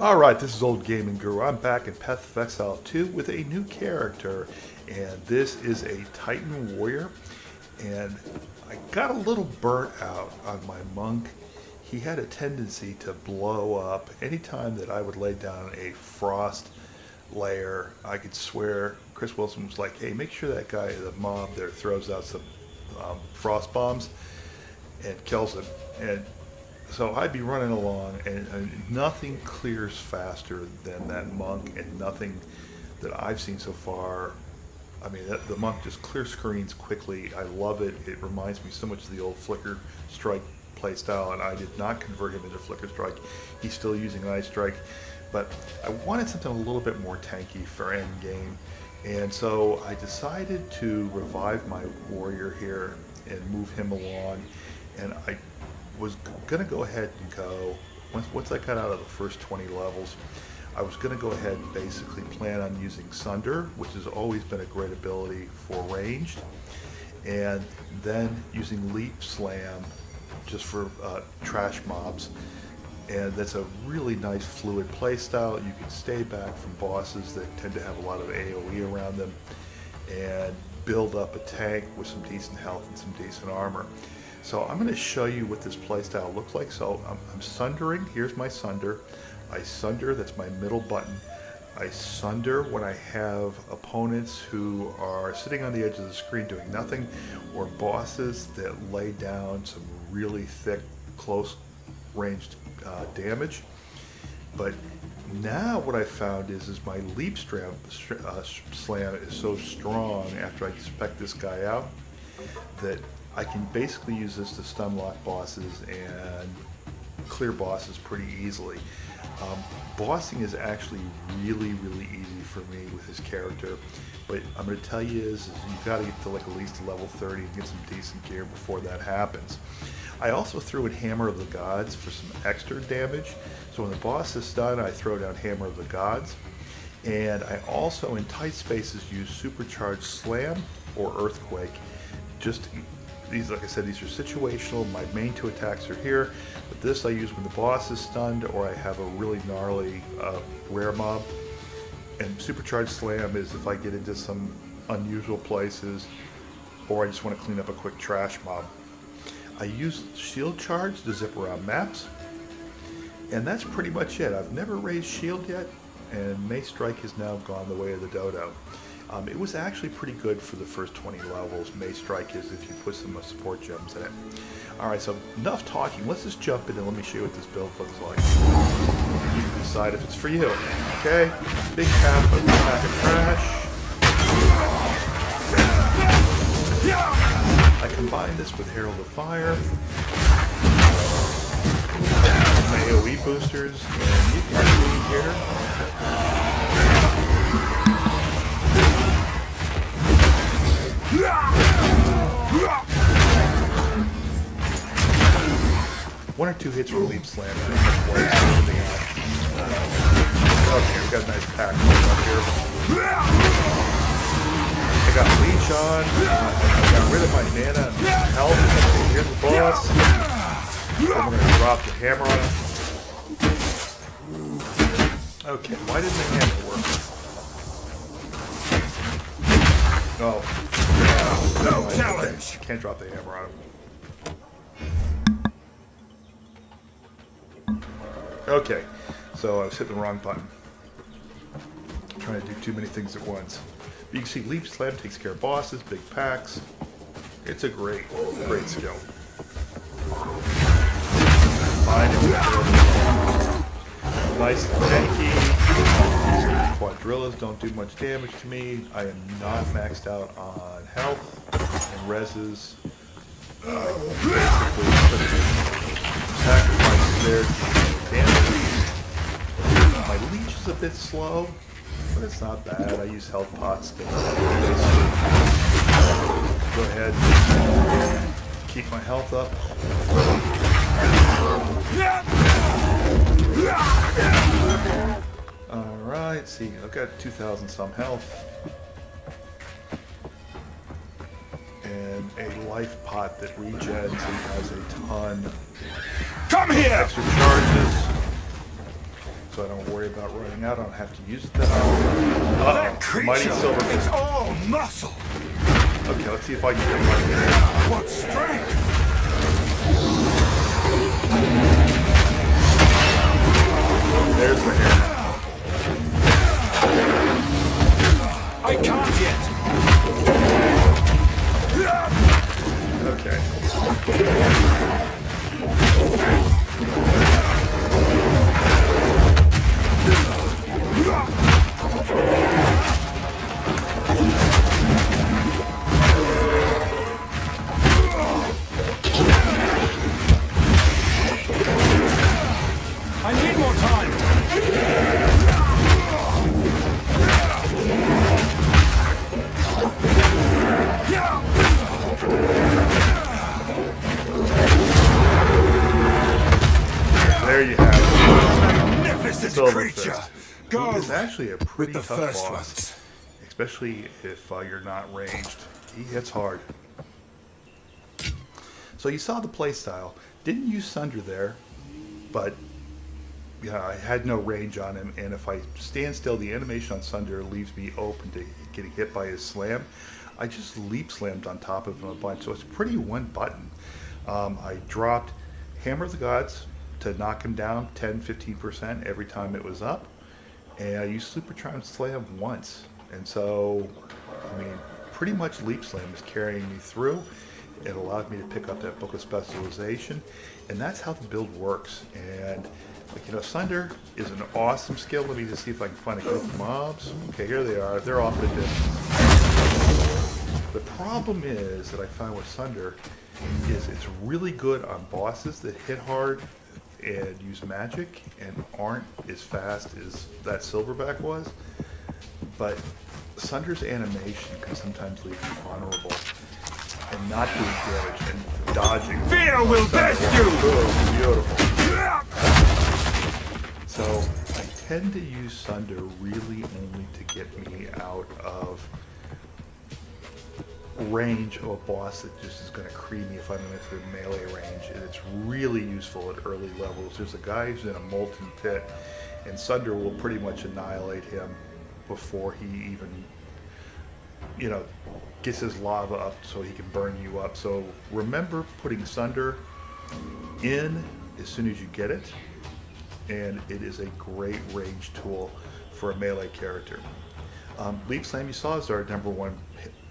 Alright, this is Old Gaming Guru. I'm back in Path of Exile 2 with a new character, and this is a Titan warrior, and I got a little burnt out on my monk. He had a tendency to blow up anytime that I would lay down a frost layer. I could swear Chris Wilson was like, hey, make sure that guy, the mob there, throws out some frost bombs and kills him. And so I'd be running along, and nothing clears faster than that monk, and nothing that I've seen so far. I mean, the monk just clears screens quickly. I love it. It reminds me so much of the old Flicker Strike playstyle, and I did not convert him into Flicker Strike. He's still using Ice Strike, but I wanted something a little bit more tanky for end game, and so I decided to revive my warrior here and move him along, and I was going to go ahead and go, once I got out of the first 20 levels, I was going to go ahead and basically plan on using Sunder, which has always been a great ability for ranged, and then using Leap Slam just for trash mobs. And that's a really nice fluid playstyle. You can stay back from bosses that tend to have a lot of AoE around them and build up a tank with some decent health and some decent armor. So I'm going to show you what this playstyle looks like. So I'm sundering. Here's my sunder. I sunder, that's my middle button. I sunder when I have opponents who are sitting on the edge of the screen doing nothing, or bosses that lay down some really thick, close ranged damage. But now what I found is my leap slam is so strong after I spec this guy out that I can basically use this to stun lock bosses and clear bosses pretty easily. Bossing is actually really easy for me with this character, but I'm going to tell you is you've got to get to like at least level 30 and get some decent gear before that happens. I also threw in Hammer of the Gods for some extra damage, so when the boss is stunned I throw down Hammer of the Gods, and I also in tight spaces use Supercharged Slam or Earthquake. These, like I said, these are situational. My main two attacks are here, but this I use when the boss is stunned or I have a really gnarly rare mob. And Supercharged Slam is if I get into some unusual places or I just want to clean up a quick trash mob. I use Shield Charge to zip around maps, and that's pretty much it. I've never raised Shield yet, and Mace Strike has now gone the way of the dodo. It was actually pretty good for the first 20 levels. Mace Strike is if you put some support gems in it. Alright, so enough talking. Let's just jump in and let me show you what this build looks like. You can decide if it's for you. Okay? Big pack of trash. I combine this with Herald of Fire. My AoE boosters. And you can see here. One or two hits from Leap Slam. Okay, we got a nice pack up here. I got Leech on. I got rid of my mana and health. Here's the boss. Then we're going to drop the hammer on him. Okay, why didn't the hammer work? Oh. No challenge. Can't drop the hammer on him. Okay, so I was hitting the wrong button. I'm trying to do too many things at once. But you can see Leap Slam takes care of bosses, big packs. It's a great skill. Fine, nice and tanky. Quadrillas don't do much damage to me. I am not maxed out on health and reses. Sacrifices there. Damage. My leech is a bit slow, but it's not bad. I use health pots to go ahead and keep my health up. Alright, see, I've got 2,000 some health. And a life pot that regens and has a ton Come here! extra charges. So so I don't worry about running out. I don't have to use it that often. That Mighty creature silver. is all muscle. Okay, let's see if I can get one here. What strength! There's the hammer. I can't yet. Okay. I need more time. There you have it. Magnificent Silver creature. Fist. Go He is actually a with pretty the tough first boss, ones. especially if you're not ranged. He hits hard. So you saw the playstyle. Didn't use Sunder there, but yeah, I had no range on him, and if I stand still, the animation on Sunder leaves me open to getting hit by his slam. I just leap slammed on top of him a bunch, so it's pretty one button. I dropped Hammer of the Gods to knock him down 10-15% every time it was up, and I used Supercharged Slam once. And so, I mean, pretty much Leap Slam is carrying me through. It allowed me to pick up that Book of Specialization, and that's how the build works. And like, you know, Sunder is an awesome skill. Let me just see if I can find a group of mobs. Okay, here they are. They're off at a distance. The problem is that I found with Sunder is it's really good on bosses that hit hard and use magic and aren't as fast as that Silverback was. But Sunder's animation can sometimes leave you vulnerable and not doing damage and dodging. Fear will best you! Beautiful. So I tend to use Sunder really only to get me out of range of a boss that just is going to cream me if I'm into melee range, and it's really useful at early levels. There's a guy who's in a molten pit, and Sunder will pretty much annihilate him before he even, you know, gets his lava up so he can burn you up. So remember putting Sunder in as soon as you get it, and it is a great range tool for a melee character. Leap Slam you saw is our number one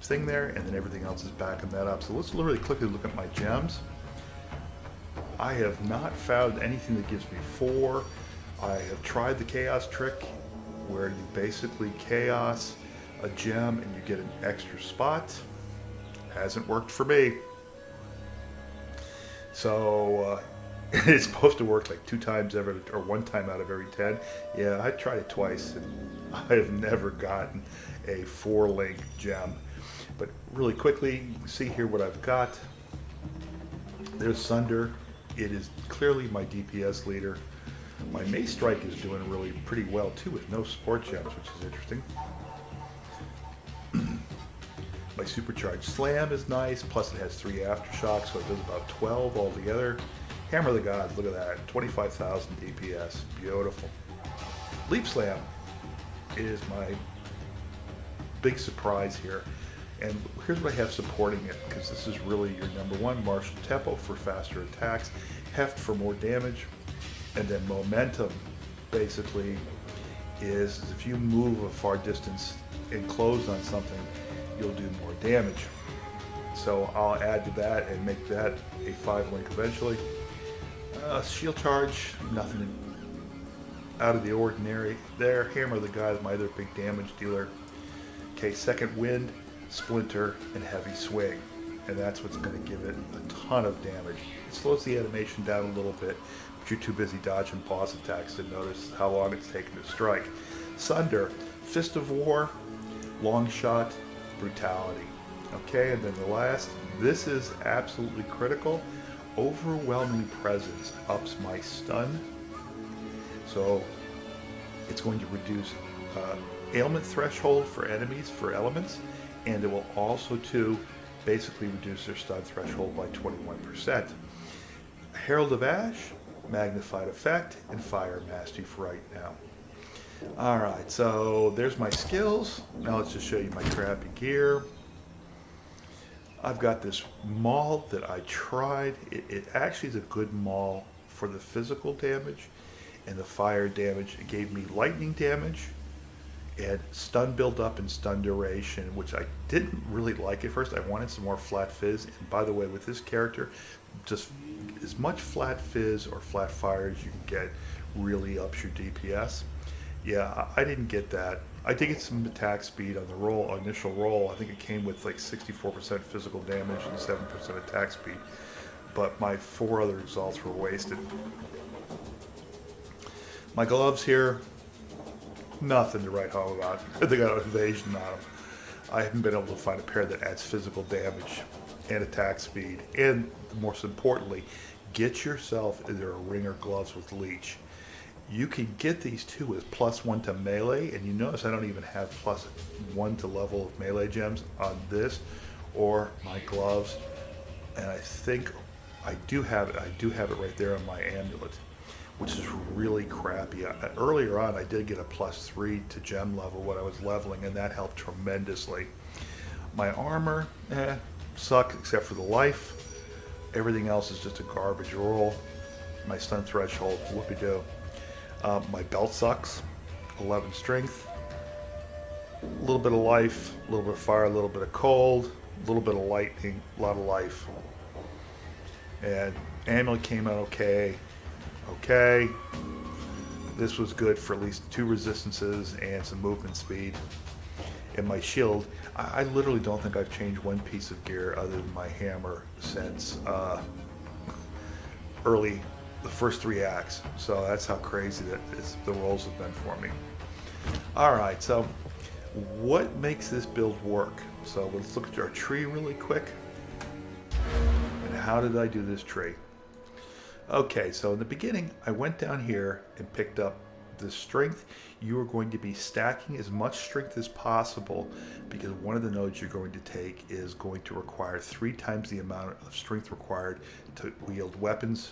thing there, and then everything else is backing that up. So let's really quickly look at my gems. I have not found anything that gives me 4. I have tried the chaos trick where you basically chaos a gem and you get an extra spot. Hasn't worked for me. So it's supposed to work like 2 times or 1 time out of every 10. Yeah, I tried it twice and I have never gotten a 4-link gem. But really quickly, you can see here what I've got. There's Sunder. It is clearly my DPS leader. My Mace Strike is doing really pretty well too with no support gems, which is interesting. My Supercharged Slam is nice, plus it has 3 Aftershocks, so it does about 12 altogether. Hammer of the Gods, look at that, 25,000 DPS, beautiful. Leap Slam is my big surprise here. And here's what I have supporting it, because this is really your number 1, Martial Tempo for faster attacks, Heft for more damage, and then Momentum basically is if you move a far distance and close on something, you'll do more damage. So I'll add to that and make that a 5-link eventually. Shield Charge, nothing out of the ordinary there. Hammer of the God, my other big damage dealer. Okay, Second Wind, Splinter, and Heavy Swing. And that's what's going to give it a ton of damage. It slows the animation down a little bit, but you're too busy dodging boss attacks to notice how long it's taken to strike. Sunder, Fist of War, Long Shot, Brutality. Okay, and then the last, this is absolutely critical. Overwhelming Presence ups my stun. So it's going to reduce ailment threshold for enemies, for elements, and it will also too basically reduce their stun threshold by 21%. Herald of Ash, magnified effect, and fire mastery for right now. Alright, so there's my skills. Now let's just show you my crappy gear. I've got this maul that I tried. It actually is a good maul for the physical damage and the fire damage. It gave me lightning damage and stun build up and stun duration, which I didn't really like at first. I wanted some more flat fizz. And by the way, with this character, just as much flat fizz or flat fire as you can get really ups your DPS. Yeah, I didn't get that. I did get some attack speed on the initial roll. I think it came with like 64% physical damage and 7% attack speed. But my 4 other results were wasted. My gloves here, nothing to write home about. They got an evasion on them. I haven't been able to find a pair that adds physical damage and attack speed. And most importantly, get yourself either a ring or gloves with leech. You can get these two with +1 to melee, and you notice I don't even have +1 to level of melee gems on this or my gloves. And I think I do have it. I do have it right there on my amulet, which is really crappy. Earlier on, I did get a +3 to gem level when I was leveling, and that helped tremendously. My armor, suck except for the life. Everything else is just a garbage roll. My stun threshold, whoopie-doo. My belt sucks, 11 strength, a little bit of life, a little bit of fire, a little bit of cold, a little bit of lightning, a lot of life. And amulet came out okay. This was good for at least 2 resistances and some movement speed. And my shield, I literally don't think I've changed one piece of gear other than my hammer since the first 3 acts. So that's how crazy the rolls have been for me. Alright, so what makes this build work? So let's look at our tree really quick. And how did I do this tree? Okay, so in the beginning, I went down here and picked up the strength. You are going to be stacking as much strength as possible because one of the nodes you're going to take is going to require 3 times the amount of strength required to wield weapons.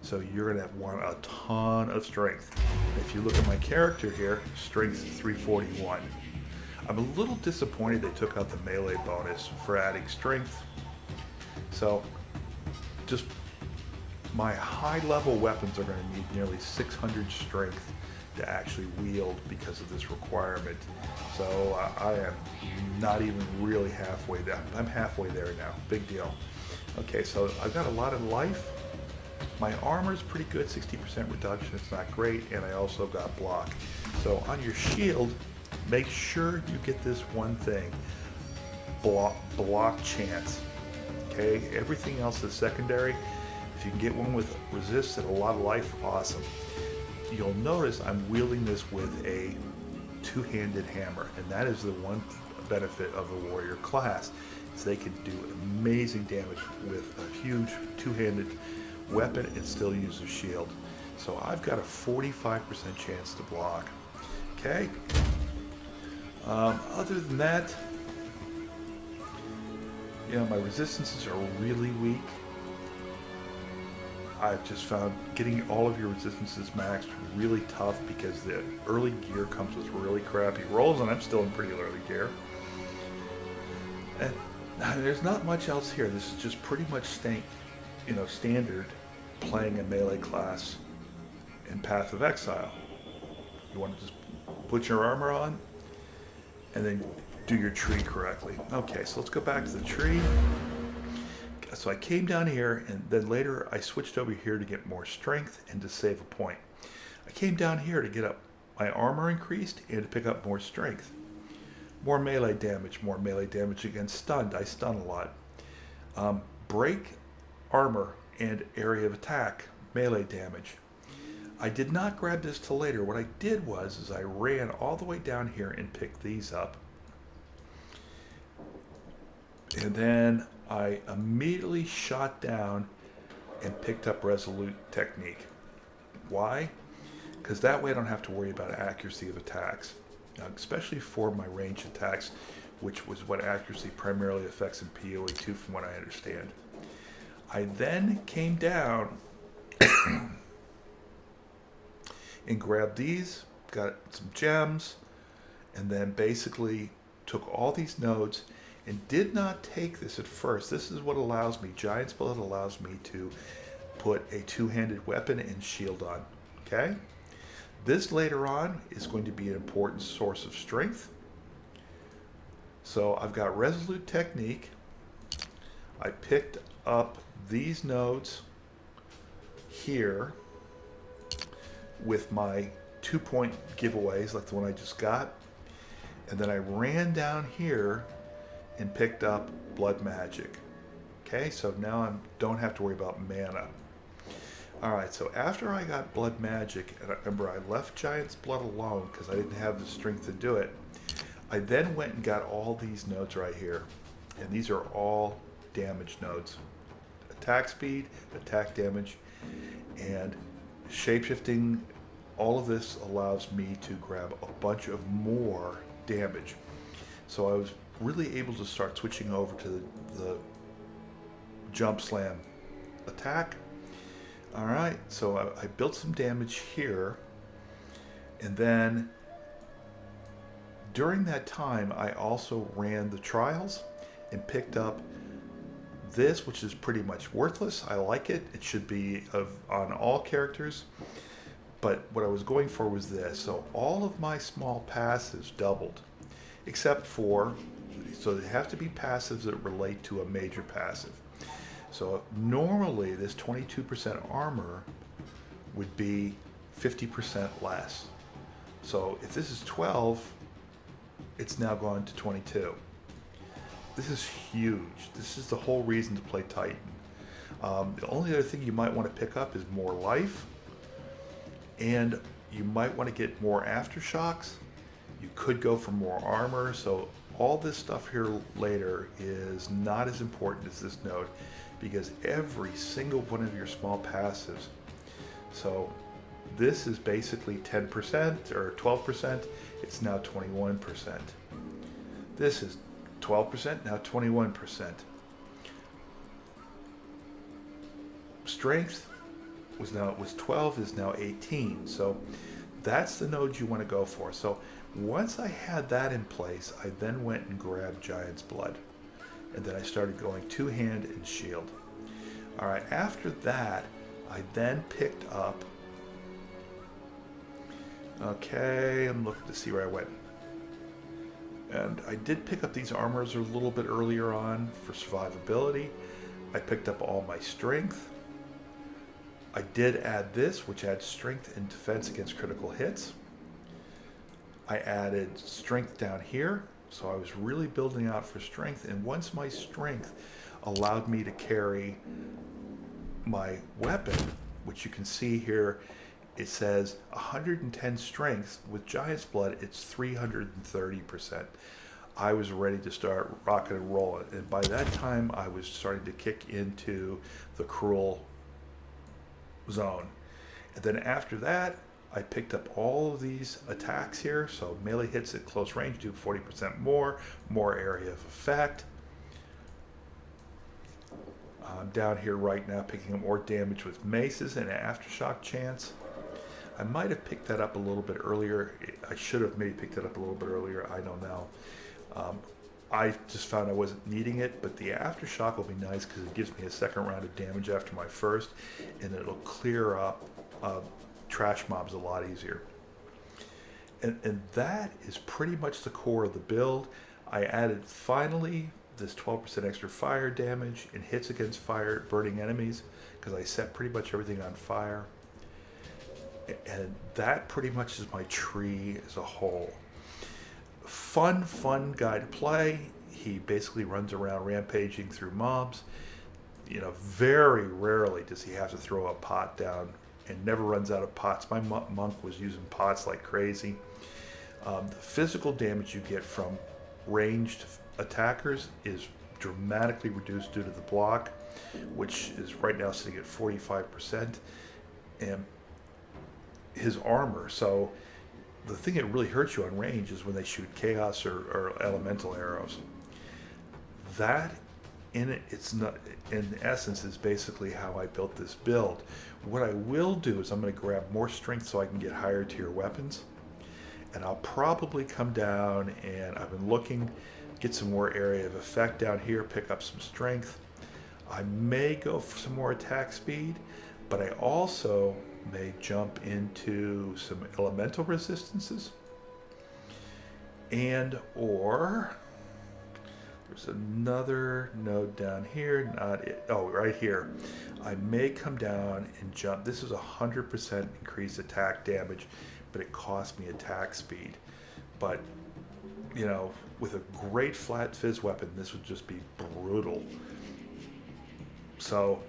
So you're going to want a ton of strength. If you look at my character here, strength is 341. I'm a little disappointed they took out the melee bonus for adding strength. So just my high level weapons are going to need nearly 600 strength to actually wield because of this requirement. So I am not even really halfway there. I'm halfway there now. Big deal. Okay, so I've got a lot of life. My armor is pretty good, 60% reduction. It's not great, and I also got block. So on your shield, make sure you get this one thing, block chance. Okay, everything else is secondary. If you can get one with resist and a lot of life, awesome. You'll notice I'm wielding this with a 2-handed hammer, and that is the one benefit of the warrior class, is they can do amazing damage with a huge 2-handed weapon and still use a shield. So I've got a 45% chance to block. Okay. Other than that, you know, my resistances are really weak. I've just found getting all of your resistances maxed really tough because the early gear comes with really crappy rolls, and I'm still in pretty early gear. And there's not much else here. This is just pretty much standard playing a melee class in Path of Exile. You want to just put your armor on and then do your tree correctly. Okay, so let's go back to the tree. So I came down here, and then later I switched over here to get more strength and to save a point. I came down here to get up my armor increased and to pick up more strength. More melee damage against stunned. I stun a lot. Break, armor, and area of attack, melee damage. I did not grab this till later. What I did was I ran all the way down here and picked these up. And then I immediately shot down and picked up Resolute Technique. Why? Because that way I don't have to worry about accuracy of attacks, especially for my ranged attacks, which was what accuracy primarily affects in POE 2 from what I understand. I then came down and grabbed these, got some gems, and then basically took all these nodes and did not take this at first. This is what allows me, Giant's Blood allows me to put a two-handed weapon and shield on, okay? This later on is going to be an important source of strength. So I've got Resolute Technique. I picked up these nodes here with my 2-point giveaways like the one I just got. And then I ran down here and picked up Blood Magic. Okay, so now I don't have to worry about mana. Alright, so after I got Blood Magic, and remember I left Giant's Blood alone because I didn't have the strength to do it, I then went and got all these nodes right here. And these are all damage nodes. Attack speed, attack damage, and shapeshifting. All of this allows me to grab a bunch of more damage. So I was really able to start switching over to the jump slam attack. Alright, so I built some damage here, and then during that time I also ran the trials and picked up this, which is pretty much worthless. I like it. It should be on all characters. But what I was going for was this. So all of my small passives doubled, except for, so they have to be passives that relate to a major passive. So normally this 22% armor would be 50% less. So if this is 12, it's now gone to 22. This is huge. This is the whole reason to play Titan. The only other thing you might want to pick up is more life, and you might want to get more aftershocks. You could go for more armor. So all this stuff here later is not as important as this node, because every single one of your small passives, so this is basically 10% or 12%, it's now 21%. This is 12%, now 21%. Strength was 12, is now 18. So that's the node you want to go for. So once I had that in place, I then went and grabbed Giant's Blood. And then I started going two-hand and shield. All right, after that, I then picked up, okay, I'm looking to see where I went. And I did pick up these armors a little bit earlier on for survivability. I picked up all my strength. I did add this, which adds strength and defense against critical hits. I added strength down here, so I was really building out for strength. And once my strength allowed me to carry my weapon, which you can see here, it says 110 strength. With Giant's Blood, it's 330%. I was ready to start rocking and rolling. And by that time, I was starting to kick into the cruel zone. And then after that, I picked up all of these attacks here. So melee hits at close range do 40% more area of effect. I'm down here right now picking up more damage with maces and aftershock chance. I might have picked that up a little bit earlier. I should have maybe picked it up a little bit earlier. I don't know. I just found I wasn't needing it, but the aftershock will be nice because it gives me a second round of damage after my first, and it'll clear up trash mobs a lot easier. And that is pretty much the core of the build. I added finally this 12% extra fire damage and hits against fire burning enemies because I set pretty much everything on fire. And that pretty much is my tree as a whole. Fun guy to play. He basically runs around rampaging through mobs. You know, very rarely does he have to throw a pot down, and never runs out of pots. My monk was using pots like crazy. The physical damage you get from ranged attackers is dramatically reduced due to the block, which is right now sitting at 45%. And his armor, so the thing that really hurts you on range is when they shoot chaos or elemental arrows. That it's not, in essence, is basically how I built this build. What I will do is I'm going to grab more strength so I can get higher tier weapons. And I'll probably come down, and I've been looking, get some more area of effect down here, pick up some strength. I may go for some more attack speed, but I also may jump into some elemental resistances. And or there's another node down here, not it. Oh, right here. I may come down and jump. This is 100% increased attack damage, but it cost me attack speed. But, you know, with a great flat fizz weapon, this would just be brutal. So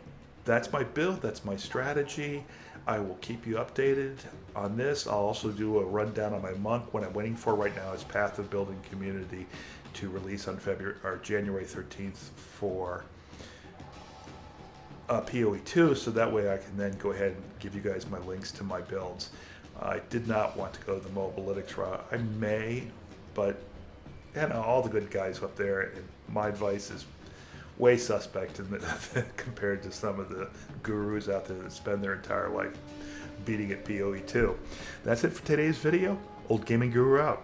that's my build, that's my strategy. I will keep you updated on this. I'll also do a rundown on my monk. What I'm waiting for right now is Path of Building Community to release on January 13th for POE 2, so that way I can then go ahead and give you guys my links to my builds. I did not want to go the mobalytics route. I may, but you know, all the good guys up there, and my advice is way suspect compared to some of the gurus out there that spend their entire life beating at POE 2. That's it for today's video. Old Gaming Guru out.